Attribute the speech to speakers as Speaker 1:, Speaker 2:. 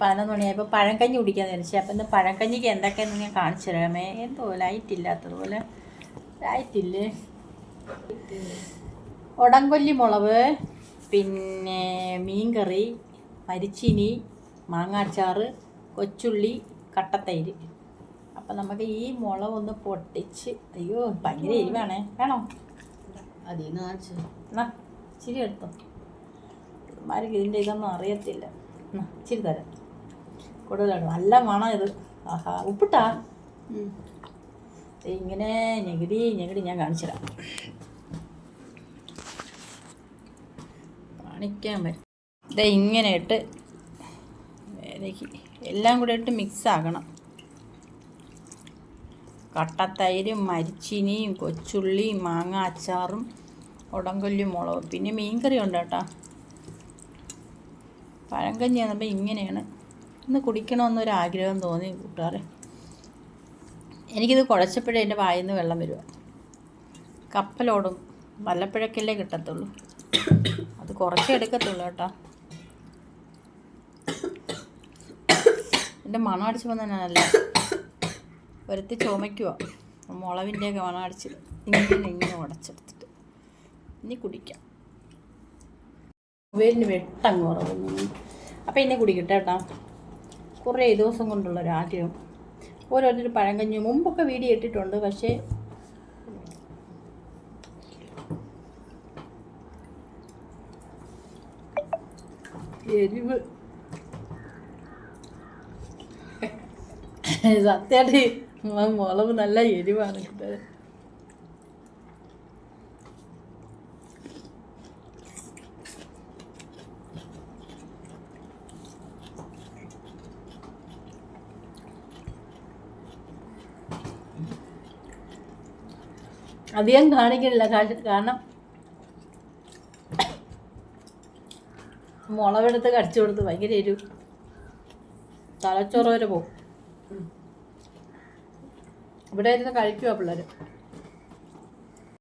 Speaker 1: 11 മണിയായപ്പോൾ പഴങ്കഞ്ഞി കുടിക്കാന്ന് വിചാരിച്ചു. അപ്പം ഇന്ന് പഴങ്കഞ്ഞിക്ക് എന്തൊക്കെയാണെന്ന് ഞാൻ കാണിച്ചു തരാമേ. എന്തോ ലൈറ്റ് ഇല്ലാത്തതുപോലെ. ലൈറ്റില്ലേ? ഉടംകൊല്ലി മുളക്, പിന്നെ മീൻകറി, മരിച്ചീനി, മാങ്ങാച്ചാറ്, കൊച്ചുള്ളി, കട്ടത്തൈര്. അപ്പം നമുക്ക് ഈ മുളക് ഒന്ന് പൊട്ടിച്ച്, അയ്യോ ഭയങ്കര എരിവാണേ, വേണോ?
Speaker 2: അതിന്ന് കാണിച്ചു
Speaker 1: എന്നാ ഇച്ചിരി എടുത്തോ. ഇമാർക്ക് ഇതിൻ്റെ ഇതൊന്നും അറിയത്തില്ല. എന്നാ ഇച്ചിരി തരാം, കൂടുതലാണ്. നല്ല മണം ഇത്. ആഹാ, ഉപ്പിട്ടാ? ഇങ്ങനെ ഞെകിടി ഞാൻ കാണിച്ചു തരാം. കാണിക്കാൻ പറ്റും. ഇതേ ഇങ്ങനെ ഇട്ട് എല്ലാം കൂടെ ഇട്ട് മിക്സ് ആക്കണം. കട്ടത്തൈരും മരിച്ചിനിയും കൊച്ചുള്ളിയും മാങ്ങ അച്ചാറും ഉടംകൊല്ലി മുളകും പിന്നെ മീൻകറി ഉണ്ട് കേട്ടോ. പഴങ്കഞ്ഞി ആകുമ്പോൾ ഇങ്ങനെയാണ്. ഇന്ന് കുടിക്കണമെന്നൊരാഗ്രഹം തോന്നി കൂട്ടുകാരെ. എനിക്കിത് കുഴച്ചപ്പോഴേ എൻ്റെ വായിൽ നിന്ന് വെള്ളം വരുക. കപ്പലോടും വല്ലപ്പഴക്കല്ലേ കിട്ടത്തുള്ളൂ. അത് കുറച്ചേ എടുക്കത്തുള്ളൂ കേട്ടോ. എൻ്റെ മണം അടിച്ചപ്പോൾ തന്നെ നല്ല ഒരുത്തി ചുമയ്ക്കുക. മുളവിൻ്റെയൊക്കെ മണം അടിച്ച് ഇങ്ങനെ ഉടച്ചെടുത്തിട്ട് ഇനി കുടിക്കാം. മൊബൈലിന് വെട്ടം കുറവൊന്നും. അപ്പം ഇനി കുടിക്കട്ടെ കേട്ടോ. കുറേ ദിവസം കൊണ്ടുള്ളൊരാഗ്രഹം. ഓരോരുത്തർ പഴങ്കഞ്ഞി മുമ്പൊക്കെ വീഡിയോ ഇട്ടിട്ടുണ്ട്. പക്ഷേ എരിവ് സത്യമായിട്ട് മുളക് നല്ല എരിവാണ് കിട്ടുന്നത്. അധികം കാണിക്കില്ല, കാരണം മുളകെടുത്ത് കടിച്ചു കൊടുത്ത് ഭയങ്കര എരിവ്. തലച്ചോറ് വരെ പോകും. ഇവിടെ ഇരുന്ന് കഴിക്കുവാ പിള്ളേർ.